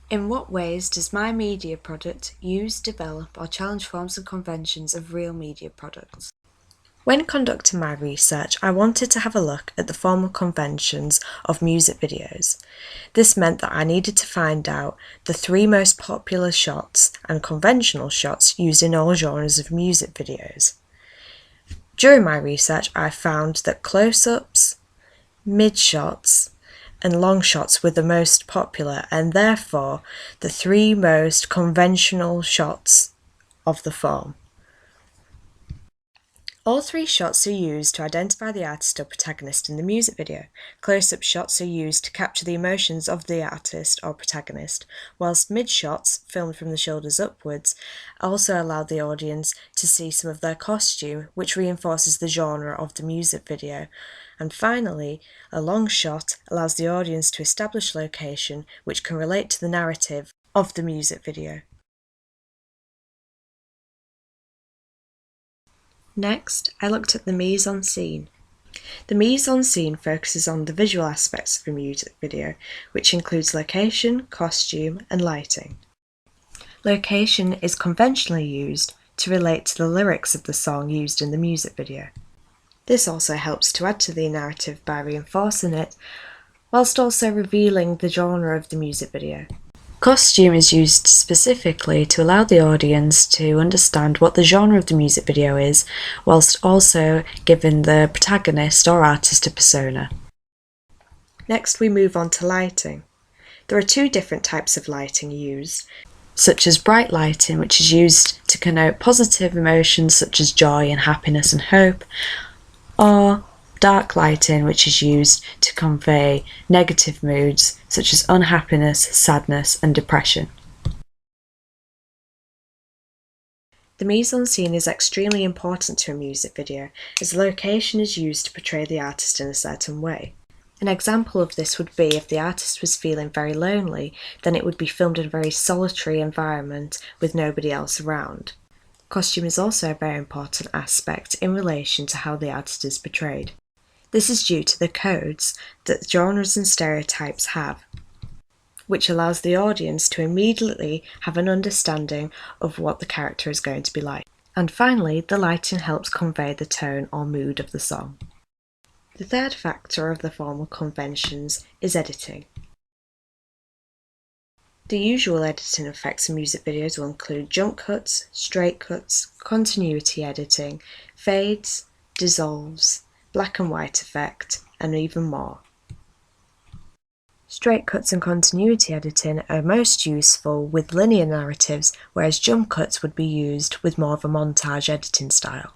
In what ways does my media product use, develop, or challenge forms and conventions of real media products? When conducting my research, I wanted to have a look at the formal conventions of music videos. This meant that I needed to find out the 3 most popular shots and conventional shots used in all genres of music videos. During my research, I found that close-ups, mid-shots, and long shots were the most popular and therefore the 3 most conventional shots of the form. All 3 shots are used to identify the artist or protagonist in the music video. Close-up shots are used to capture the emotions of the artist or protagonist, whilst mid-shots, filmed from the shoulders upwards, also allow the audience to see some of their costume, which reinforces the genre of the music video. And finally, a long shot allows the audience to establish location, which can relate to the narrative of the music video. Next, I looked at the mise-en-scene. The mise-en-scene focuses on the visual aspects of a music video, which includes location, costume, and lighting. Location is conventionally used to relate to the lyrics of the song used in the music video. This also helps to add to the narrative by reinforcing it, whilst also revealing the genre of the music video. Costume is used specifically to allow the audience to understand what the genre of the music video is, whilst also giving the protagonist or artist a persona. Next, we move on to lighting. There are 2 different types of lighting used, such as bright lighting, which is used to connote positive emotions such as joy and happiness and hope, or dark lighting, which is used to convey negative moods such as unhappiness, sadness, and depression. The mise-en-scene is extremely important to a music video, as the location is used to portray the artist in a certain way. An example of this would be if the artist was feeling very lonely, then it would be filmed in a very solitary environment with nobody else around. Costume is also a very important aspect in relation to how the artist is portrayed. This is due to the codes that genres and stereotypes have, which allows the audience to immediately have an understanding of what the character is going to be like. And finally, the lighting helps convey the tone or mood of the song. The third factor of the formal conventions is editing. The usual editing effects in music videos will include jump cuts, straight cuts, continuity editing, fades, dissolves, black and white effect, and even more. Straight cuts and continuity editing are most useful with linear narratives, whereas jump cuts would be used with more of a montage editing style.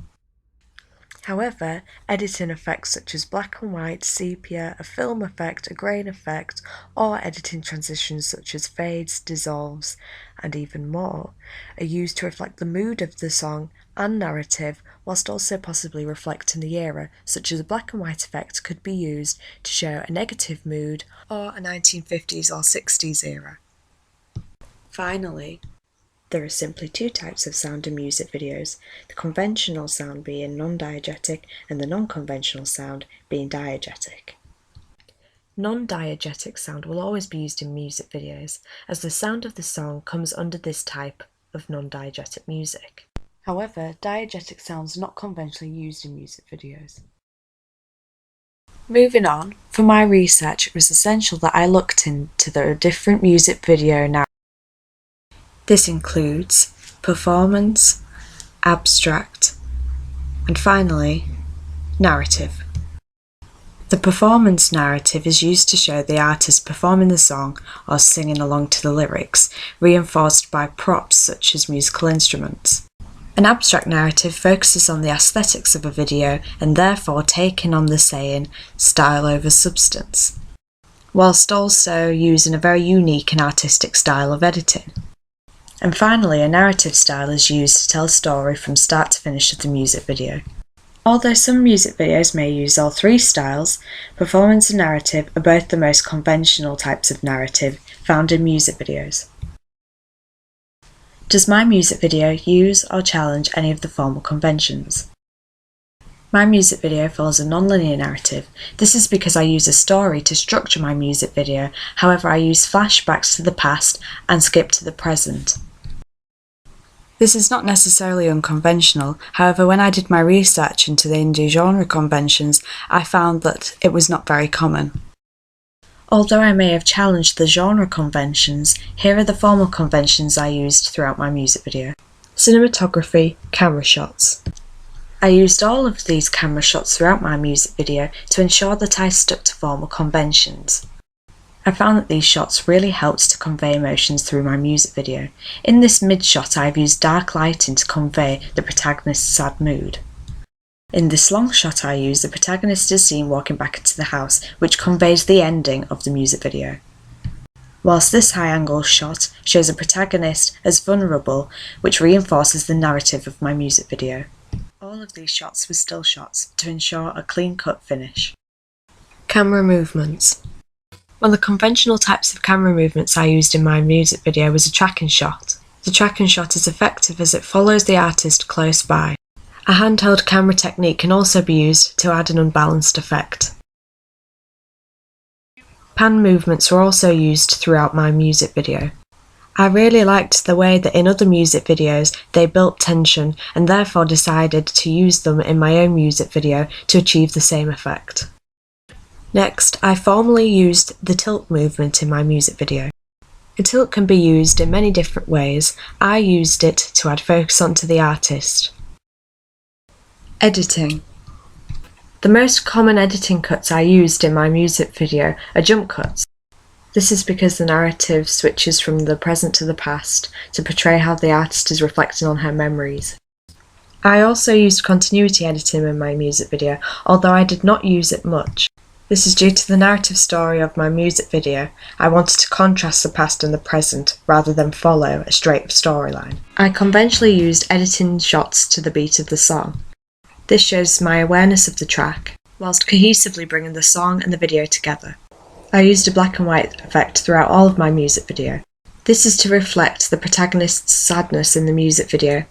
However, editing effects such as black and white, sepia, a film effect, a grain effect, or editing transitions such as fades, dissolves, and even more, are used to reflect the mood of the song and narrative, whilst also possibly reflecting the era, such as a black and white effect could be used to show a negative mood or a 1950s or 60s era. Finally, there are simply 2 types of sound in music videos, the conventional sound being non-diegetic and the non-conventional sound being diegetic. Non-diegetic sound will always be used in music videos, as the sound of the song comes under this type of non-diegetic music. However, diegetic sounds are not conventionally used in music videos. Moving on, for my research it was essential that I looked into the different music video narratives. This includes performance, abstract, and finally, narrative. The performance narrative is used to show the artist performing the song or singing along to the lyrics, reinforced by props such as musical instruments. An abstract narrative focuses on the aesthetics of a video and therefore taking on the saying, style over substance, whilst also using a very unique and artistic style of editing. And finally, a narrative style is used to tell a story from start to finish of the music video. Although some music videos may use all 3 styles, performance and narrative are both the most conventional types of narrative found in music videos. Does my music video use or challenge any of the formal conventions? My music video follows a non-linear narrative. This is because I use a story to structure my music video, however I use flashbacks to the past and skip to the present. This is not necessarily unconventional, however when I did my research into the indie genre conventions, I found that it was not very common. Although I may have challenged the genre conventions, here are the formal conventions I used throughout my music video. Cinematography, camera shots. I used all of these camera shots throughout my music video to ensure that I stuck to formal conventions. I found that these shots really helped to convey emotions through my music video. In this mid shot I have used dark lighting to convey the protagonist's sad mood. In this long shot I use the protagonist is seen walking back into the house, which conveys the ending of the music video. Whilst this high angle shot shows the protagonist as vulnerable, which reinforces the narrative of my music video. All of these shots were still shots to ensure a clean-cut finish. Camera movements. One of the conventional types of camera movements I used in my music video was a tracking shot. The tracking shot is effective as it follows the artist close by. A handheld camera technique can also be used to add an unbalanced effect. Pan movements were also used throughout my music video. I really liked the way that in other music videos they built tension and therefore decided to use them in my own music video to achieve the same effect. Next, I formally used the tilt movement in my music video. A tilt can be used in many different ways. I used it to add focus onto the artist. Editing. The most common editing cuts I used in my music video are jump cuts. This is because the narrative switches from the present to the past to portray how the artist is reflecting on her memories. I also used continuity editing in my music video, although I did not use it much. This is due to the narrative story of my music video. I wanted to contrast the past and the present, rather than follow a straight storyline. I conventionally used editing shots to the beat of the song. This shows my awareness of the track, whilst cohesively bringing the song and the video together. I used a black and white effect throughout all of my music video. This is to reflect the protagonist's sadness in the music video.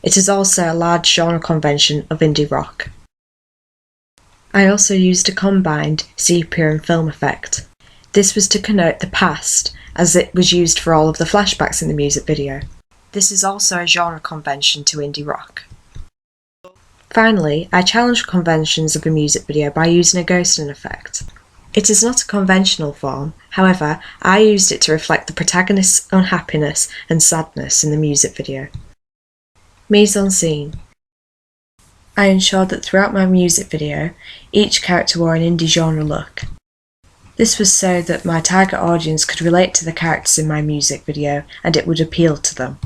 It is also a large genre convention of indie rock. I also used a combined sepia and film effect. This was to connote the past, as it was used for all of the flashbacks in the music video. This is also a genre convention to indie rock. Finally, I challenged conventions of a music video by using a ghosting effect. It is not a conventional form, however, I used it to reflect the protagonist's unhappiness and sadness in the music video. Mise en scene. I ensured that throughout my music video, each character wore an indie genre look. This was so that my target audience could relate to the characters in my music video and it would appeal to them.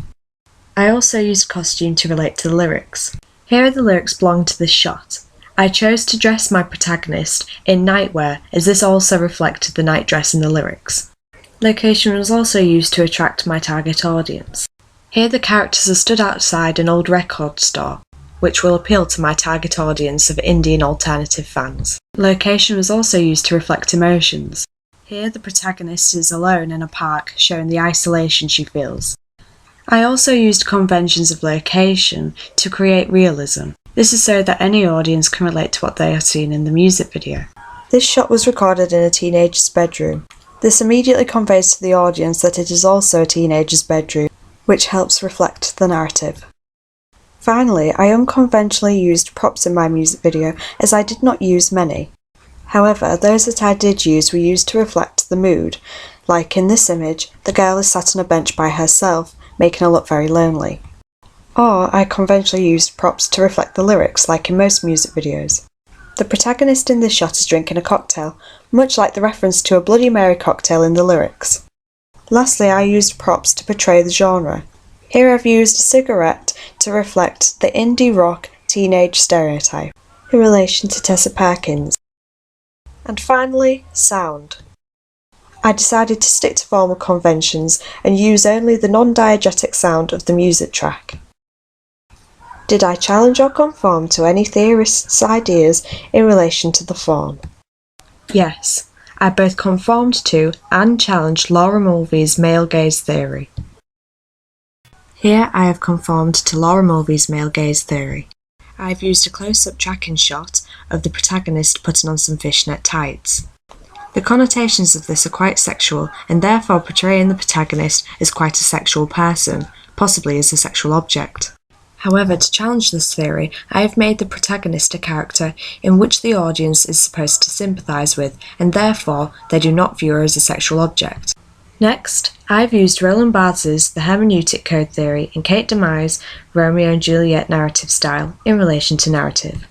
I also used costume to relate to the lyrics. Here are the lyrics belonging to this shot. I chose to dress my protagonist in nightwear as this also reflected the night dress in the lyrics. Location was also used to attract my target audience. Here the characters are stood outside an old record store, which will appeal to my target audience of indie and alternative fans. Location was also used to reflect emotions. Here the protagonist is alone in a park, showing the isolation she feels. I also used conventions of location to create realism. This is so that any audience can relate to what they are seeing in the music video. This shot was recorded in a teenager's bedroom. This immediately conveys to the audience that it is also a teenager's bedroom, which helps reflect the narrative. Finally, I unconventionally used props in my music video as I did not use many. However, those that I did use were used to reflect the mood. Like in this image, the girl is sat on a bench by herself, making her look very lonely. Or I conventionally used props to reflect the lyrics, like in most music videos. The protagonist in this shot is drinking a cocktail, much like the reference to a Bloody Mary cocktail in the lyrics. Lastly, I used props to portray the genre. Here I've used a cigarette to reflect the indie rock teenage stereotype in relation to Tessa Perkins. And finally, sound. I decided to stick to formal conventions and use only the non-diegetic sound of the music track. Did I challenge or conform to any theorists' ideas in relation to the form? Yes, I both conformed to and challenged Laura Mulvey's male gaze theory. Here I have conformed to Laura Mulvey's male gaze theory. I've used a close-up tracking shot of the protagonist putting on some fishnet tights. The connotations of this are quite sexual, and therefore portraying the protagonist as quite a sexual person, possibly as a sexual object. However, to challenge this theory, I have made the protagonist a character in which the audience is supposed to sympathise with, and therefore they do not view her as a sexual object. Next, I've used Roland Barthes' The Hermeneutic Code Theory and Kate DeMeye's Romeo and Juliet narrative style in relation to narrative.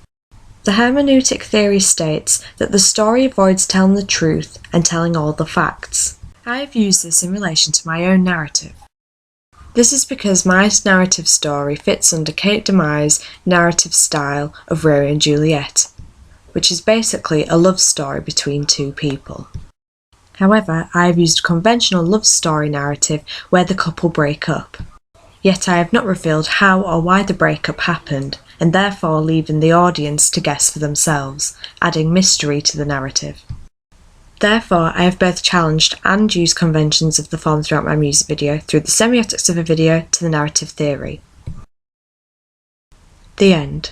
The hermeneutic theory states that the story avoids telling the truth and telling all the facts. I have used this in relation to my own narrative. This is because my narrative story fits under Kate DeMeye's narrative style of Romeo and Juliet, which is basically a love story between two people. However, I have used a conventional love story narrative where the couple break up. Yet I have not revealed how or why the breakup happened, and therefore leaving the audience to guess for themselves, adding mystery to the narrative. Therefore, I have both challenged and used conventions of the form throughout my music video, through the semiotics of a video to the narrative theory. The end.